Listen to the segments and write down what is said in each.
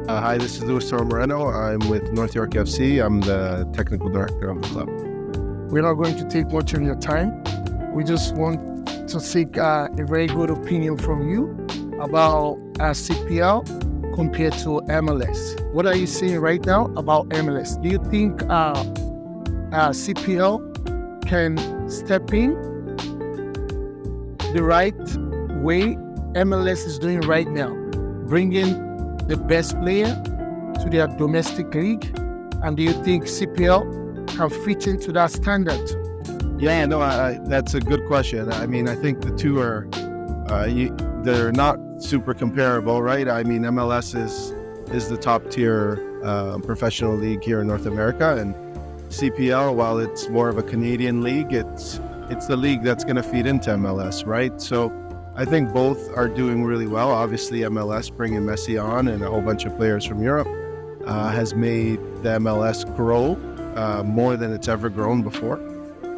Hi, this is Murano. I'm with North York FC. I'm the technical director of the club. We're not going to take much of your time. We just want to seek a very good opinion from you about CPL compared to MLS. What are you seeing right now about MLS? Do you think CPL can step in the right way MLS is doing right now, bringing the best player to their domestic league? And do you think CPL can fit into that standard? Yeah, no, that's a good question. I mean, I think the two are, they're not super comparable, right? I mean, MLS is the top tier professional league here in North America, and CPL, while it's more of a Canadian league, it's the league that's going to feed into MLS, right? So I think both are doing really well. Obviously, MLS bringing Messi on and a whole bunch of players from Europe has made the MLS grow more than it's ever grown before.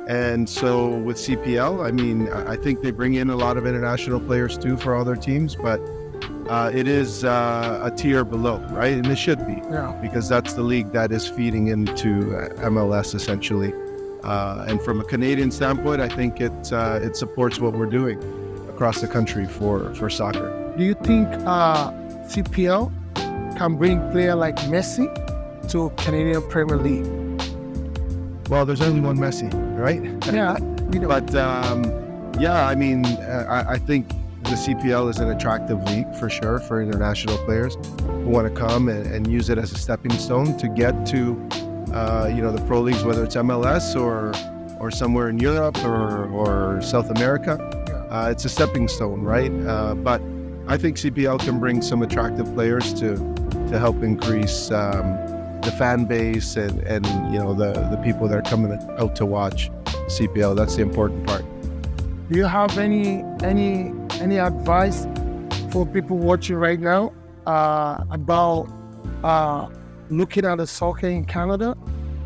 And so with CPL, I mean, I think they bring in a lot of international players too for all their teams, but it is a tier below, right? And it should be, because that's the league that is feeding into MLS essentially. And from a Canadian standpoint, I think it supports what we're doing across the country for soccer. Do you think CPL can bring a player like Messi to Canadian Premier League? Well, there's only one Messi, right? Yeah. But yeah, I mean, I think the CPL is an attractive league for sure for international players who want to come and use it as a stepping stone to get to the pro leagues, whether it's MLS or somewhere in Europe or South America. It's a stepping stone, right? But I think CPL can bring some attractive players to help increase the fan base and the people that are coming out to watch CPL. That's the important part. Do you have any advice for people watching right now about looking at the soccer in Canada?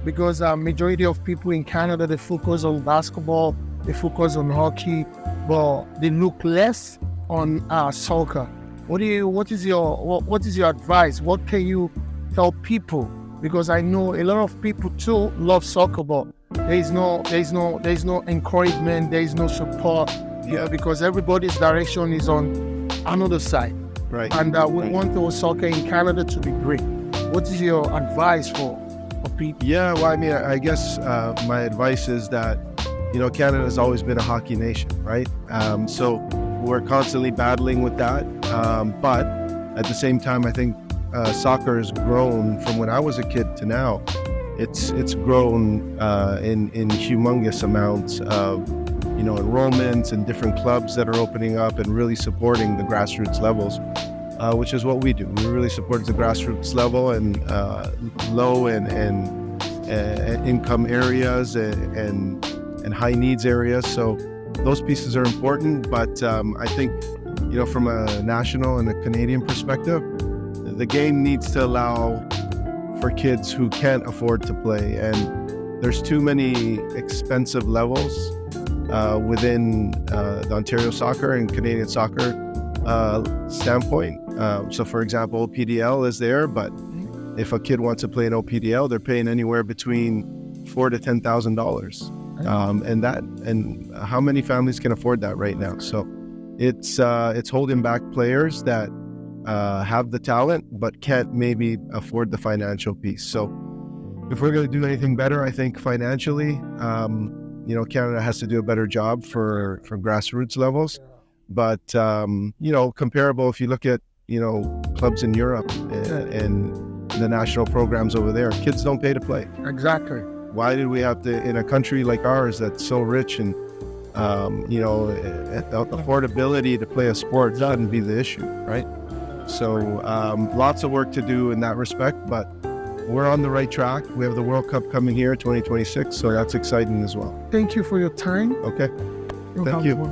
Because majority of people in Canada, they focus on basketball, they focus on hockey, but they look less on soccer. What is your advice? What can you tell people? Because I know a lot of people too love soccer, but there is no encouragement, there is no support. Because everybody's direction is on another side. Right. And we want our soccer in Canada to be great. What is your advice for people? Yeah, well, I mean, I guess my advice is that Canada has always been a hockey nation, right? So we're constantly battling with that. But at the same time, I think soccer has grown from when I was a kid to now. It's grown in humongous amounts of enrollments and different clubs that are opening up and really supporting the grassroots levels, which is what we do. We really support the grassroots level and low and income areas and high needs areas. So those pieces are important, but I think from a national and a Canadian perspective, the game needs to allow for kids who can't afford to play, and there's too many expensive levels within the Ontario soccer and Canadian soccer standpoint. So for example, OPDL is there, but if a kid wants to play in OPDL, they're paying anywhere between $4,000 to $10,000. And how many families can afford that right now? So it's holding back players that have the talent but can't maybe afford the financial piece. So if we're going to do anything better, I think financially, Canada has to do a better job for grassroots levels. But comparable, if you look at clubs in Europe and the national programs over there, kids don't pay to play. Exactly. Why did we have to, in a country like ours that's so rich and affordability to play a sport shouldn't be the issue, right? So lots of work to do in that respect, but we're on the right track. We have the World Cup coming here, 2026, so that's exciting as well. Thank you for your time. Okay. Thank you.